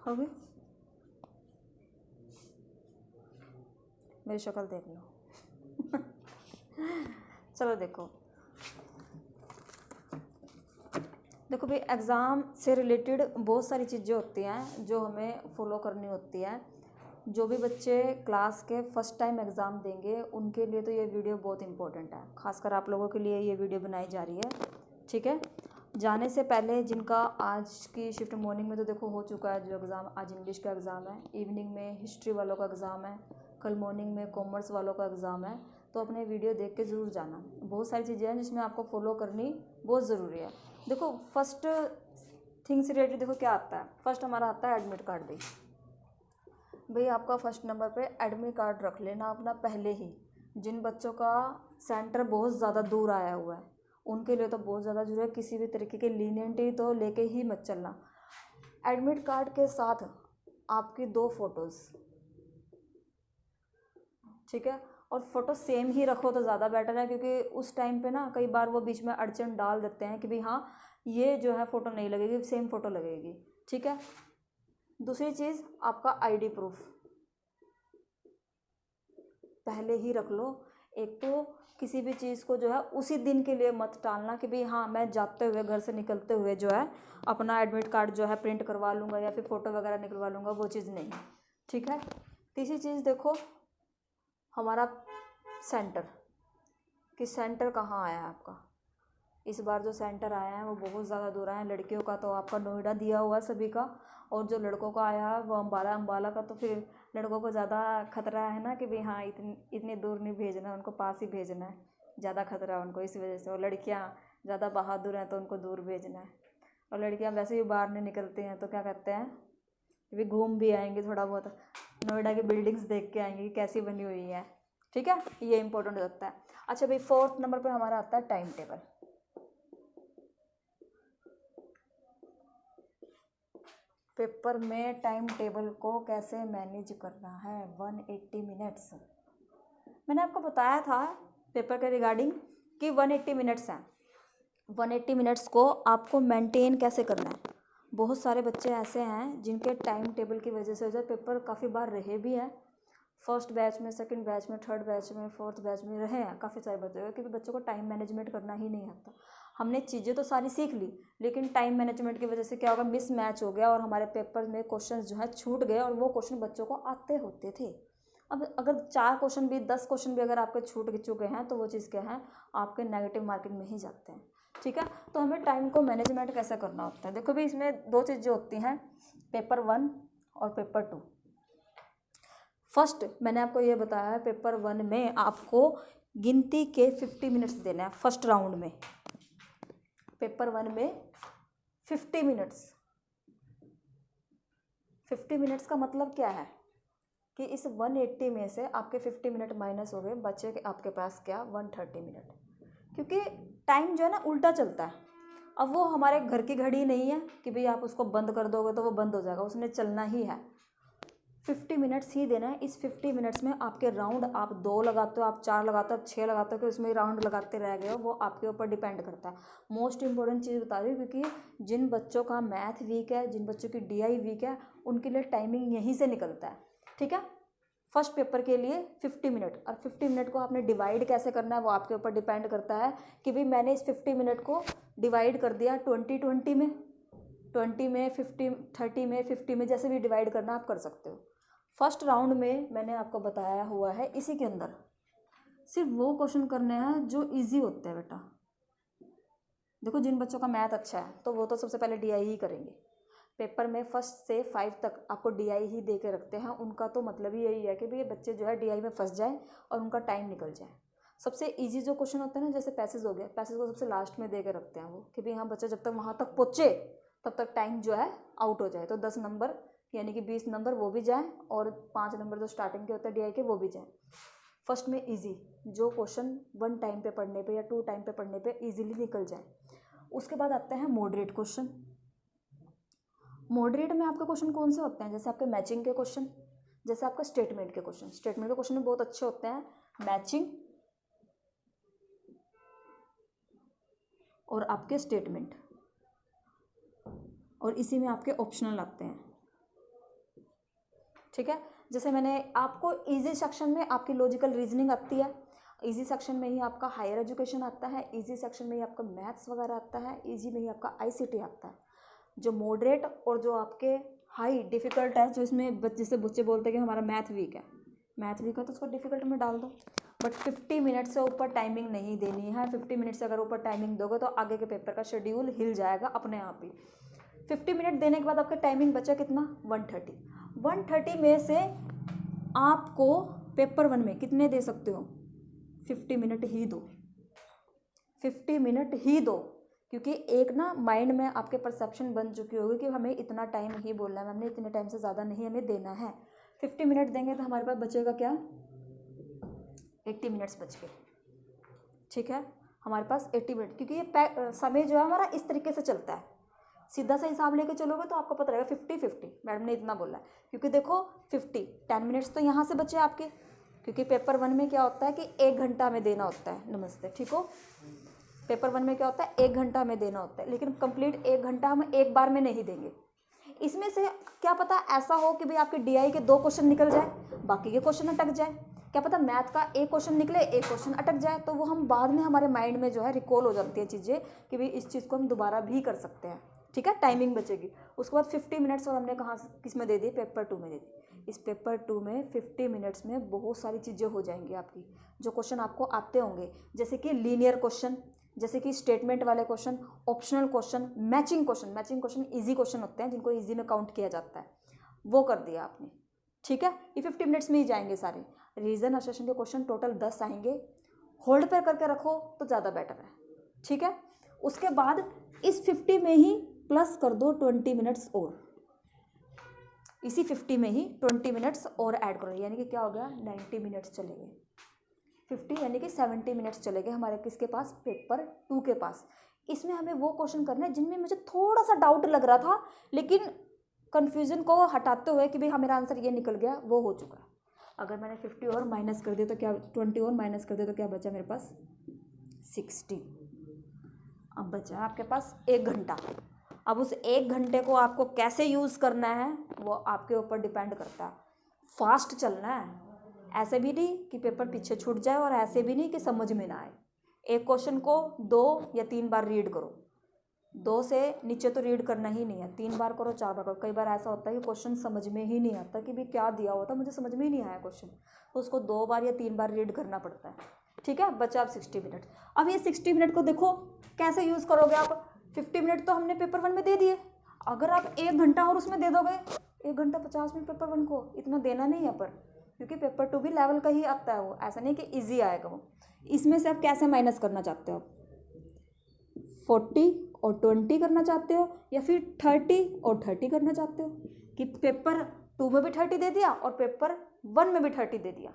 हो गई, मेरी शक्ल देख लो। चलो देखो देखो भाई, एग्ज़ाम से रिलेटेड बहुत सारी चीज़ें होती हैं जो हमें फॉलो करनी होती है। जो भी बच्चे क्लास के फर्स्ट टाइम एग्ज़ाम देंगे उनके लिए तो ये वीडियो बहुत इंपॉर्टेंट है, खासकर आप लोगों के लिए ये वीडियो बनाई जा रही है। ठीक है, जाने से पहले जिनका आज की शिफ्ट मॉर्निंग में तो देखो हो चुका है जो एग्ज़ाम, आज इंग्लिश का एग्ज़ाम है, इवनिंग में हिस्ट्री वालों का एग्ज़ाम है, कल मॉर्निंग में कॉमर्स वालों का एग्ज़ाम है, तो अपने वीडियो देख के ज़रूर जाना। बहुत सारी चीज़ें हैं जिसमें आपको फॉलो करनी बहुत ज़रूरी है। देखो फर्स्ट थिंग्स रिलेटेड देखो क्या आता है, फर्स्ट हमारा आता है एडमिट कार्ड। भाई आपका फर्स्ट नंबर पे एडमिट कार्ड रख लेना अपना पहले ही। जिन बच्चों का सेंटर बहुत ज़्यादा दूर आया हुआ है उनके लिए तो बहुत ज़्यादा जरूरी है, किसी भी तरीके की लीनियंटी तो लेके ही मत चलना। एडमिट कार्ड के साथ आपकी 2 फोटोज़, ठीक है, और फोटो सेम ही रखो तो ज़्यादा बेटर है, क्योंकि उस टाइम पे ना कई बार वो बीच में अड़चन डाल देते हैं कि भाई हाँ ये जो है फ़ोटो नहीं लगेगी, सेम फ़ोटो लगेगी। ठीक है, दूसरी चीज़ आपका आईडी प्रूफ पहले ही रख लो। एक तो किसी भी चीज़ को जो है उसी दिन के लिए मत टालना कि भाई हाँ मैं जाते हुए घर से निकलते हुए जो है अपना एडमिट कार्ड जो है प्रिंट करवा लूँगा या फिर फ़ोटो वगैरह निकलवा लूँगा, वो चीज़ नहीं। ठीक है, तीसरी चीज़ देखो हमारा सेंटर, कि सेंटर कहाँ आया है आपका। इस बार जो सेंटर आया है वो बहुत ज़्यादा दूर आया है। लड़कियों का तो आपका नोएडा दिया हुआ है सभी का, और जो लड़कों का आया है वो अम्बाला। अम्बाला का तो फिर लड़कों को ज़्यादा खतरा है ना कि भाई हाँ इतनी दूर नहीं भेजना है, उनको पास ही भेजना है, ज़्यादा खतरा है उनको इस वजह से। और लड़कियाँ ज़्यादा बहादुर हैं तो उनको दूर भेजना है। और लड़कियाँ वैसे भी बाहर नहीं निकलती हैं तो क्या कहते हैं कि भी घूम भी आएंगे थोड़ा बहुत, नोएडा की बिल्डिंग्स देख के आएंगे कि कैसी बनी हुई है। ठीक है, ये इंपॉर्टेंट होता है। अच्छा भाई, 4th नंबर पर हमारा आता है टाइम टेबल। पेपर में टाइम टेबल को कैसे मैनेज करना है। 180 मिनट्स मैंने आपको बताया था पेपर के रिगार्डिंग कि 180 मिनट्स हैं। 180 मिनट्स को आपको मेंटेन कैसे करना है। बहुत सारे बच्चे ऐसे हैं जिनके टाइम टेबल की वजह से पेपर काफ़ी बार रहे भी हैं, फर्स्ट बैच में, सेकंड बैच में, थर्ड बैच में, फोर्थ बैच में रहे हैं काफ़ी सारे बच्चे, क्योंकि बच्चों को टाइम मैनेजमेंट करना ही नहीं आता। हमने चीज़ें तो सारी सीख ली लेकिन टाइम मैनेजमेंट की वजह से क्या होगा, मिस मैच हो गया और हमारे पेपर में क्वेश्चन जो है छूट गए, और वो क्वेश्चन बच्चों को आते होते थे। अब अगर 4 क्वेश्चन भी 10 क्वेश्चन भी अगर आपके छूट चुके हैं तो वो चीज़ क्या है, आपके नेगेटिव मार्किंग में ही जाते हैं। ठीक है, तो हमें टाइम को मैनेजमेंट कैसे करना होता है। देखो भी इसमें 2 चीज़ें होती हैं, पेपर 1 और पेपर 2। फर्स्ट मैंने आपको ये बताया है पेपर 1 में आपको गिनती के 50 मिनट्स देना है। फर्स्ट राउंड में पेपर 1 में 50 मिनट्स। 50 मिनट्स का मतलब क्या है कि इस 180 में से आपके 50 मिनट माइनस हो गए, बचे के आपके पास क्या 130 मिनट, क्योंकि टाइम जो है ना उल्टा चलता है। अब वो हमारे घर की घड़ी नहीं है कि भाई आप उसको बंद कर दोगे तो वो बंद हो जाएगा, उसने चलना ही है। 50 मिनट्स ही देना है। इस 50 मिनट्स में आपके राउंड आप 2 लगाते हो, आप 4 लगाते हो, आप 6 लगाते हो, कि उसमें राउंड लगाते रह गए हो, वो आपके ऊपर डिपेंड करता है। मोस्ट इंपॉर्टेंट चीज़ बता रही हूँ, क्योंकि जिन बच्चों का मैथ वीक है, जिन बच्चों की DI वीक है, उनके लिए टाइमिंग यहीं से निकलता है। ठीक है, फर्स्ट पेपर के लिए 50 मिनट, और 50 मिनट को आपने डिवाइड कैसे करना है वो आपके ऊपर डिपेंड करता है कि भाई मैंने इस 50 मिनट को डिवाइड कर दिया 20 में, 20 में, 50, 30 में, 50 में, जैसे भी डिवाइड करना आप कर सकते हो। फर्स्ट राउंड में मैंने आपको बताया हुआ है, इसी के अंदर सिर्फ वो क्वेश्चन करने हैं जो इजी होते हैं बेटा। देखो जिन बच्चों का मैथ अच्छा है तो वो तो सबसे पहले DI ही करेंगे। पेपर में 1 से 5 तक आपको DI ही दे के रखते हैं, उनका तो मतलब ही यही है कि भाई ये बच्चे जो है DI में फंस जाए और उनका टाइम निकल जाए। सबसे इजी जो क्वेश्चन होता है ना, जैसे पैसेज हो गया, पैसेज को सबसे लास्ट में दे के रखते हैं वो, कि भाई हाँ बच्चा जब तक वहाँ तक पहुँचे तब तक टाइम जो है आउट हो जाए, तो 10 नंबर यानी कि 20 नंबर वो भी जाए, और 5 नंबर जो स्टार्टिंग के होते हैं DI के वो भी जाए। फर्स्ट में इजी जो क्वेश्चन 1 टाइम पे पढ़ने पे या 2 टाइम पे पढ़ने पे इजीली निकल जाए। उसके बाद आते हैं मॉडरेट क्वेश्चन। मॉडरेट में आपके क्वेश्चन कौन से होते हैं, जैसे आपके मैचिंग के क्वेश्चन, जैसे आपका स्टेटमेंट के क्वेश्चन। स्टेटमेंट के क्वेश्चन बहुत अच्छे होते हैं, मैचिंग और आपके स्टेटमेंट, और इसी में आपके ऑप्शनल आते हैं। ठीक है। जैसे मैंने आपको इजी सेक्शन में आपकी लॉजिकल रीजनिंग आती है, इजी सेक्शन में ही आपका हायर एजुकेशन आता है, इजी सेक्शन में ही आपका मैथ्स वगैरह आता है, इजी में ही आपका आईसीटी आता है। जो मॉडरेट और जो आपके हाई डिफ़िकल्ट है, जो इसमें जैसे बच्चे बोलते हैं कि हमारा मैथ वीक है, मैथ वीक है तो उसको डिफ़िकल्ट में डाल दो, बट 50 मिनट से ऊपर टाइमिंग नहीं देनी है। 50 मिनट से अगर ऊपर टाइमिंग दोगे तो आगे के पेपर का शेड्यूल हिल जाएगा अपने आप ही। 50 मिनट देने के बाद आपका टाइमिंग बचा कितना, 130। 130 में से आपको पेपर 1 में कितने दे सकते हो, 50 मिनट ही दो, 50 मिनट ही दो, क्योंकि एक ना माइंड में आपके परसेप्शन बन चुकी होगी कि हमें इतना टाइम ही बोलना है, हमने इतने टाइम से ज़्यादा नहीं हमें देना है। 50 मिनट देंगे तो हमारे पास बचेगा क्या, 80 मिनट्स बच गए। ठीक है, हमारे पास 80 मिनट, क्योंकि ये समय जो है हमारा इस तरीके से चलता है, सीधा सा हिसाब लेके चलोगे तो आपको पता रहेगा 50-50 मैडम ने इतना बोला है। क्योंकि देखो 10 मिनट्स तो यहाँ से बचे आपके, क्योंकि पेपर 1 में क्या होता है कि 1 घंटा में देना होता है। नमस्ते, ठीक हो, पेपर 1 में क्या होता है 1 घंटा में देना होता है, लेकिन कंप्लीट 1 घंटा हम एक बार में नहीं देंगे। इसमें से क्या पता ऐसा हो कि भाई आपके डीआई के 2 क्वेश्चन निकल जाए, बाकी के क्वेश्चन अटक जाए, क्या पता मैथ का 1 क्वेश्चन निकले, 1 क्वेश्चन अटक जाए, तो वो हम बाद में हमारे माइंड में जो है रिकॉल हो जाती है चीज़ें कि भाई इस चीज़ को हम दोबारा भी कर सकते हैं। ठीक है, टाइमिंग बचेगी। उसके बाद 50 मिनट्स और हमने कहाँ किस में दे दी, पेपर 2 में दे दी। इस पेपर 2 में 50 मिनट्स में बहुत सारी चीज़ें हो जाएंगी आपकी, जो क्वेश्चन आपको आते होंगे, जैसे कि लीनियर क्वेश्चन, जैसे कि स्टेटमेंट वाले question, optional question, matching question. Matching question easy question होते हैं जिनको ईजी में काउंट किया जाता है, वो कर दिया आपने। ठीक है, ये 50 मिनट्स में ही जाएंगे सारे। रीजन और सेशन के क्वेश्चन टोटल 10 आएंगे, होल्ड पर करके रखो तो ज़्यादा बेटर है। ठीक है, उसके बाद इस 50 में ही प्लस कर दो 20 मिनट्स और, इसी 50 में ही 20 मिनट्स और ऐड करो, यानी कि क्या हो गया 90 मिनट्स चले गए। 50 यानी कि 70 मिनट्स चले गए हमारे किसके पास, पेपर 2 के पास। इसमें हमें वो क्वेश्चन करने हैं जिनमें मुझे थोड़ा सा डाउट लग रहा था, लेकिन कन्फ्यूजन को हटाते हुए कि भाई हाँ मेरा आंसर ये निकल गया, वो हो चुका है। अगर मैंने 50 और माइनस कर दिया तो क्या, 20 और माइनस कर दिया तो क्या बचा मेरे पास, 60। अब बचा आपके पास 1 घंटा। अब उस 1 घंटे को आपको कैसे यूज़ करना है वो आपके ऊपर डिपेंड करता है। फास्ट चलना है, ऐसे भी नहीं कि पेपर पीछे छूट जाए और ऐसे भी नहीं कि समझ में ना आए। एक क्वेश्चन को 2 या 3 बार रीड करो, 2 से नीचे तो रीड करना ही नहीं है, 3 बार करो, 4 बार करो। कई बार ऐसा होता है कि क्वेश्चन समझ में ही नहीं आता कि भाई क्या दिया होता, मुझे समझ में ही नहीं आया क्वेश्चन, तो उसको 2 बार या 3 बार रीड करना पड़ता है। ठीक है, बचा अब 60 मिनट। अब ये 60 मिनट को देखो कैसे यूज़ करोगे आप। 50 मिनट तो हमने पेपर 1 में दे दिए, अगर आप 1 घंटा और उसमें दे दोगे, 1 घंटा 50 मिनट पेपर 1 को, इतना देना नहीं है पर, क्योंकि पेपर 2 भी लेवल का ही आता है, वो ऐसा नहीं कि ईजी आएगा वो। इसमें से आप कैसे माइनस करना चाहते हो, 40 और 20 करना चाहते हो, या फिर 30 और 30 करना चाहते हो, कि पेपर 2 में भी 30 दे दिया और पेपर 1 में भी 30 दे दिया।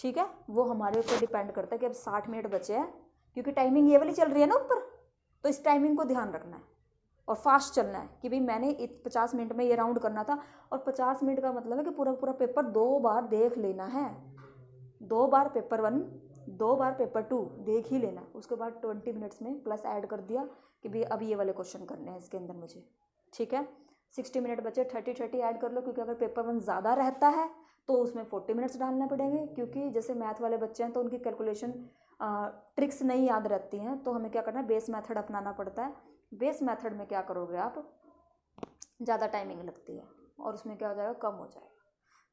ठीक है, वो हमारे ऊपर डिपेंड करता है कि अब 60 मिनट बचे हैं, क्योंकि टाइमिंग ये वाली चल रही है ना ऊपर, तो इस टाइमिंग को ध्यान रखना है और फास्ट चलना है कि भाई मैंने 50 मिनट में ये राउंड करना था। और 50 मिनट का मतलब है कि पूरा पूरा पेपर 2 बार देख लेना है, 2 बार पेपर 1, 2 बार पेपर 2 देख ही लेना। उसके बाद 20 मिनट्स में प्लस ऐड कर दिया कि भाई अब ये वाले क्वेश्चन करने हैं इसके अंदर मुझे। ठीक है, 60 मिनट बचे, 30 ऐड कर लो, क्योंकि अगर पेपर 1 ज़्यादा रहता है तो उसमें 40 मिनट्स डालने पड़ेंगे, क्योंकि जैसे मैथ वाले बच्चे हैं तो उनकी कैलकुलेशन ट्रिक्स नहीं याद रहती हैं, तो हमें क्या करना है, बेस मेथड अपनाना पड़ता है। बेस मेथड में क्या करोगे आप, ज़्यादा टाइमिंग लगती है और उसमें क्या हो जाएगा, कम हो जाएगा।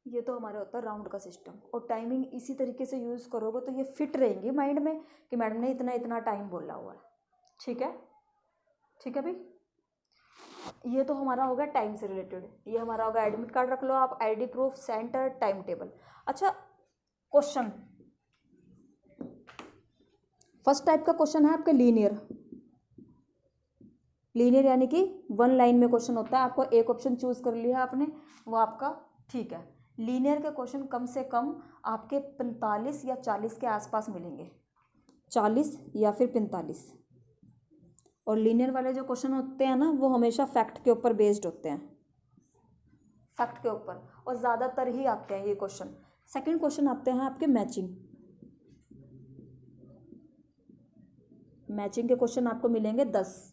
ये तो हमारे होता है राउंड का सिस्टम, और टाइमिंग इसी तरीके से यूज़ करोगे तो ये फिट रहेंगी माइंड में कि मैडम ने इतना इतना टाइम बोला हुआ है। ठीक है, ठीक है भाई, ये तो हमारा हो गया टाइम से रिलेटेड। ये हमारा होगा एडमिट कार्ड रख लो आप, ID proof, centre, time table. अच्छा, क्वेश्चन, फर्स्ट टाइप का क्वेश्चन है आपके लीनियर। लीनियर यानी कि 1 लाइन में क्वेश्चन होता है, आपको एक ऑप्शन चूज कर लिया आपने, वो आपका ठीक है। लीनियर के क्वेश्चन कम से कम आपके 45 या 40 के आसपास मिलेंगे, 40 या फिर 45। और लीनियर वाले जो क्वेश्चन होते हैं ना, वो हमेशा फैक्ट के ऊपर बेस्ड होते हैं, फैक्ट के ऊपर, और ज़्यादातर ही आते हैं ये क्वेश्चन। सेकंड क्वेश्चन आते हैं आपके मैचिंग। मैचिंग के क्वेश्चन आपको मिलेंगे 10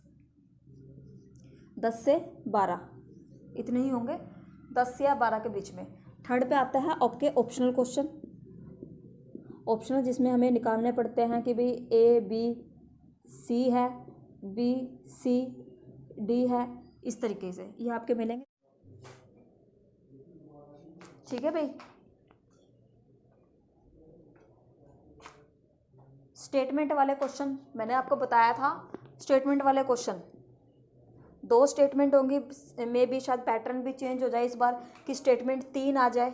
से 12 इतने ही होंगे। 10 या 12 के बीच में। थर्ड पे आता है आपके ऑप्शनल क्वेश्चन, ऑप्शनल जिसमें हमें निकालने पड़ते हैं कि भाई A B C है, B C D है, इस तरीके से ये आपके मिलेंगे। ठीक है भाई। स्टेटमेंट वाले क्वेश्चन मैंने आपको बताया था, स्टेटमेंट वाले क्वेश्चन 2 स्टेटमेंट होंगी, मे भी शायद पैटर्न भी चेंज हो जाए इस बार कि स्टेटमेंट 3 आ जाए।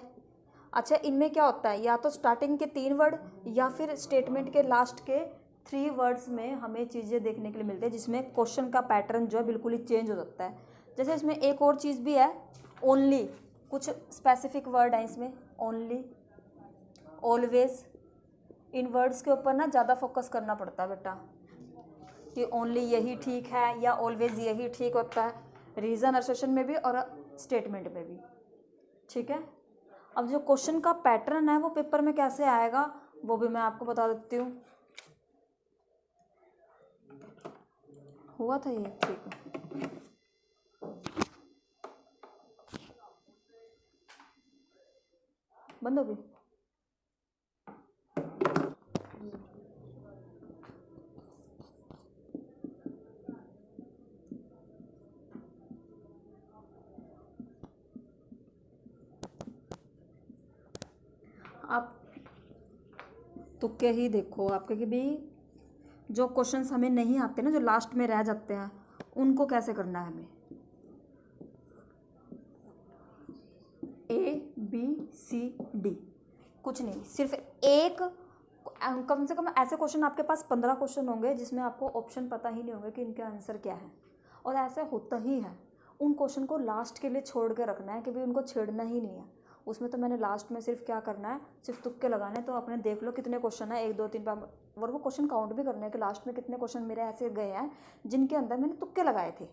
अच्छा, इनमें क्या होता है, या तो स्टार्टिंग के 3 वर्ड या फिर स्टेटमेंट के लास्ट के 3 वर्ड्स में हमें चीज़ें देखने के लिए मिलती है, जिसमें क्वेश्चन का पैटर्न जो है बिल्कुल ही चेंज हो सकता है। जैसे इसमें एक और चीज़ भी है, ओनली, कुछ स्पेसिफिक वर्ड है इसमें, ओनली, ऑलवेज, इन वर्ड्स के ऊपर ना ज़्यादा फोकस करना पड़ता है बेटा, कि ओनली यही ठीक है या ऑलवेज यही ठीक होता है, रीज़न असर्शन में भी और स्टेटमेंट में भी। ठीक है। अब जो क्वेश्चन का पैटर्न है वो पेपर में कैसे आएगा वो भी मैं आपको बता देती हूँ। हुआ था ये, ठीक है, बंद हो गई। आप तुक्के ही देखो आपके कि भी जो क्वेश्चंस हमें नहीं आते ना, जो लास्ट में रह जाते हैं, उनको कैसे करना है हमें। ABCD कुछ नहीं, सिर्फ एक, कम से कम ऐसे क्वेश्चन आपके पास 15 क्वेश्चन होंगे जिसमें आपको ऑप्शन पता ही नहीं होंगे कि इनका आंसर क्या है, और ऐसा होता ही है। उन क्वेश्चन को लास्ट के लिए छोड़ के रखना है कि भाई उनको छेड़ना ही नहीं है। उसमें तो मैंने लास्ट में सिर्फ क्या करना है, सिर्फ तुक्के लगाने, तो अपने देख लो कितने क्वेश्चन है, 1 2 3 5, और वो क्वेश्चन काउंट भी करने हैं कि लास्ट में कितने क्वेश्चन मेरे ऐसे गए हैं जिनके अंदर मैंने तुक्के लगाए थे।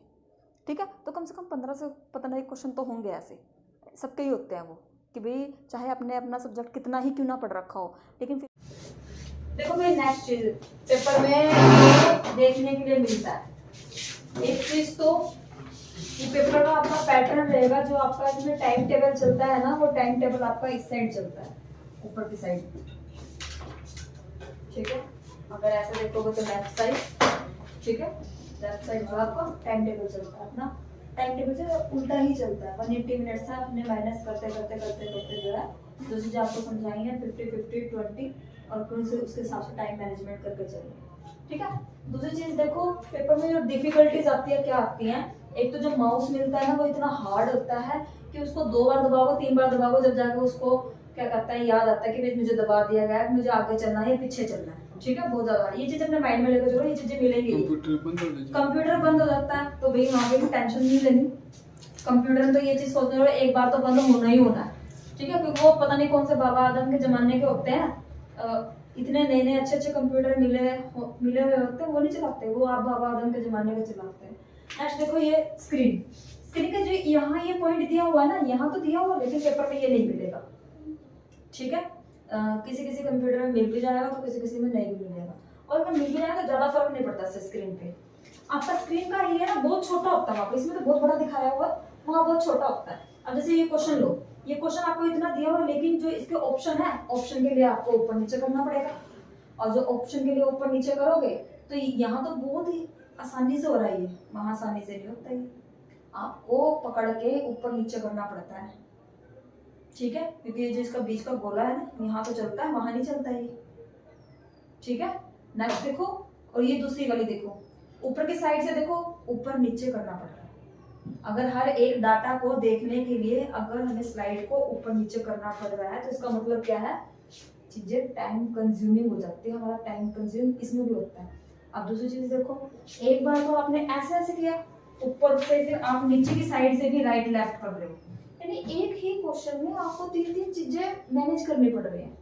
ठीक है, तो कम से कम 15 से पता नहीं क्वेश्चन तो होंगे ऐसे, सबके ही होते हैं वो, कि भाई चाहे अपने अपना सब्जेक्ट कितना ही क्यों ना पढ़ रखा हो, लेकिन फिर देखो भाई नेक्स्ट चीज पेपर में देखने के लिए मिलता है, एक चीज तो ये पेपर का आपका पैटर्न रहेगा, जो आपका इसमें टाइम टेबल चलता है ना, वो टाइम टेबल आपका इस साइड चलता है, ऊपर की साइड। ठीक है, अगर ऐसे देखोगे तो लेफ्ट साइड, ठीक है, लेफ्ट साइड जो आपका टाइम टेबल चलता है, अपना टाइम टेबल से उल्टा ही चलता है। 180 मिनट से आपने माइनस करते करते करते करते जो है जो चीज़ आपको समझाई है 50 50 20, और फिर से उसके हिसाब से टाइम मैनेजमेंट करके चलिए। ठीक है। दूसरी चीज देखो, पेपर में जो डिफिकल्टीज आती है क्या आती हैं, एक तो जो माउस मिलता है ना वो इतना हार्ड होता है कि उसको 2 बार दबाओगे 3 बार दबाओगे, जब जाके उसको क्या करता है, याद आता है कि भाई मुझे दबा दिया गया है, मुझे आगे चलना है या पीछे चलना है। ठीक है, बहुत ज्यादा ये चीज अपने माइंड में लेकर चलो, ये चीजें मिलेंगी। कंप्यूटर बंद हो जाता है तो भाई वहाँ पे टेंशन नहीं लेनी, कंप्यूटर तो ये चीज सोचते रहो एक बार तो बंद होना ही होना है। ठीक है, क्योंकि वो पता नहीं कौन से बाबा आदम के जमाने के होते हैं, इतने नए नए अच्छे अच्छे कंप्यूटर मिले हुए होते हैं, वो नहीं चलाते, वो आप बाबा आदम के जमाने के चलाते हैं। नेक्स्ट देखो ये स्क्रीन, स्क्रीन का जो यहाँ ये पॉइंट दिया हुआ है ना, यहाँ तो दिया हुआ लेकिन पेपर में ये नहीं मिलेगा। ठीक है, किसी किसी कंप्यूटर में मिल भी जाएगा तो किसी किसी में नहीं भी मिलेगा, और अगर मिल भी जाएगा तो ज्यादा फर्क नहीं पड़ता स्क्रीन पे। आपका स्क्रीन का एरिया ना बहुत छोटा होता है, वहाँ इसमें तो बहुत बड़ा दिखाया हुआ, वहाँ बहुत छोटा होता है। अब जैसे ये क्वेश्चन लो, ये क्वेश्चन आपको इतना दिया हुआ, लेकिन जो इसके ऑप्शन है, ऑप्शन के लिए आपको ऊपर नीचे करना पड़ेगा, और जो ऑप्शन के लिए ऊपर नीचे करोगे तो यहाँ तो बहुत ही आसानी से हो रहा है, ये वहाँ आसानी से नहीं होता, ये आपको पकड़ के ऊपर नीचे करना पड़ता है। ठीक है, क्योंकि ये जो इसका बीच का गोला है ना, यहाँ तो चलता है, वहां नहीं चलता ये। ठीक है, नेक्स्ट देखो, और ये दूसरी वाली देखो, ऊपर की साइड से देखो, ऊपर नीचे करना पड़ रहा है। अगर हर एक डाटा को देखने के लिए अगर हमें स्लाइड को ऊपर नीचे करना पड़ रहा है तो इसका मतलब क्या है, चीजें टाइम कंज्यूमिंग हो जाती है, हमारा टाइम कंज्यूम इसमें भी होता है। अब दूसरी चीज देखो, एक बार तो आपने ऐसे ऐसे किया ऊपर से, फिर आप नीचे की साइड से भी राइट लेफ्ट कर रहे हो, यानी एक ही क्वेश्चन में आपको 3 चीजें मैनेज करनी पड़ रही हैं,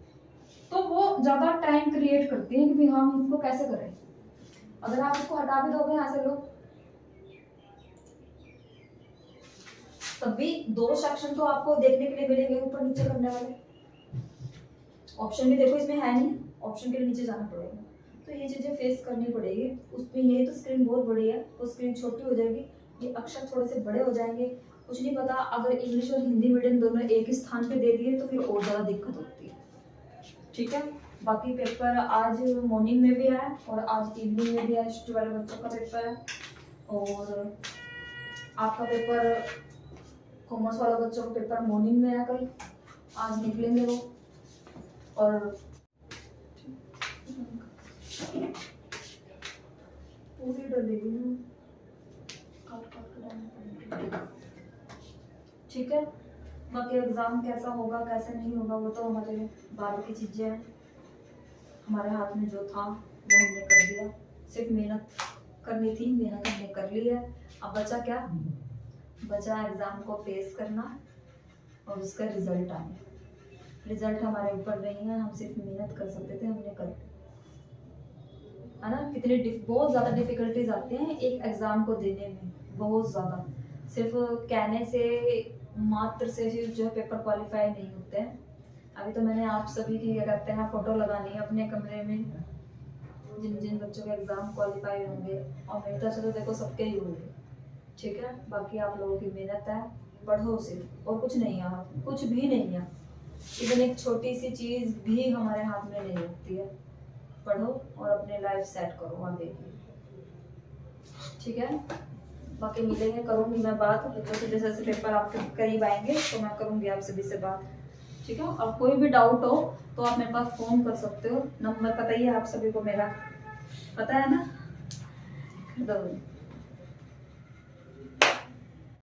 तो वो ज्यादा टाइम क्रिएट करती है कि भाई हम इसको कैसे करें। अगर आप इसको हटा भी दोगे यहाँ से लोग, तब भी 2 सेक्शन तो आपको देखने के लिए मिलेंगे ऊपर नीचे करने वाले। ऑप्शन भी देखो इसमें है नहीं, ऑप्शन के लिए नीचे जाना पड़ेगा, तो ये चीजें फेस करनी पड़ेगी। उसमें ये तो स्क्रीन बहुत बड़ी है, तो स्क्रीन छोटी हो जाएगी, ये अक्षर थोड़े से बड़े हो जाएंगे, कुछ नहीं पता, अगर इंग्लिश और हिंदी मीडियम दोनों एक ही स्थान पे दे दिए तो फिर और ज़्यादा दिक्कत होती है। ठीक है, बाकी पेपर आज मॉर्निंग में भी है और आज इवनिंग में भी है, हिस्ट्री वाले बच्चों का पेपर है। और आपका पेपर कॉमर्स वाला बच्चों का पेपर मॉर्निंग में है, कल आज निकलेंगे वो। और पूरी डलेगी ना, ठीक है। बाकी एग्ज़ाम कैसा होगा कैसे नहीं होगा वो तो हमारे बाद की चीज़ें हैं, हमारे हाथ में जो था वो हमने कर दिया। सिर्फ मेहनत करनी थी, मेहनत हमने कर ली है। अब बचा क्या, बचा एग्ज़ाम को फेस करना और उसका रिजल्ट आना। रिजल्ट हमारे ऊपर नहीं है, हम सिर्फ मेहनत कर सकते थे, हमने कर, है ना। कितने बहुत ज़्यादा डिफ़िकल्टीज आते हैं एक एग्ज़ाम को देने में, बहुत ज़्यादा। सिर्फ कहने से मात्र से जो पेपर क्वालिफाई नहीं होते हैं। अभी तो मैंने आप सभी की क्या कहते हैं फ़ोटो लगानी है अपने कमरे में, जिन जिन बच्चों के एग्ज़ाम क्वालिफाई होंगे, और मेरी तरफ से तो देखो सबके ही होंगे। ठीक है, बाकी आप लोगों की मेहनत है, पढ़ो सिर्फ, और कुछ नहीं है, कुछ भी नहीं है। इवन एक छोटी सी चीज़ भी हमारे हाथ में नहीं होती है। पढ़ो और अपने लाइफ सेट करो आगे की। ठीक है, बाकी मिलेंगे, करूँगी मैं बात बच्चों से, जैसे जैसे पेपर आपके करीब आएंगे तो मैं करूँगी आप सभी से बात। ठीक है, और कोई भी डाउट हो तो आप मेरे पास फ़ोन कर सकते हो, नंबर पता ही है आप सभी को, मेरा पता है ना।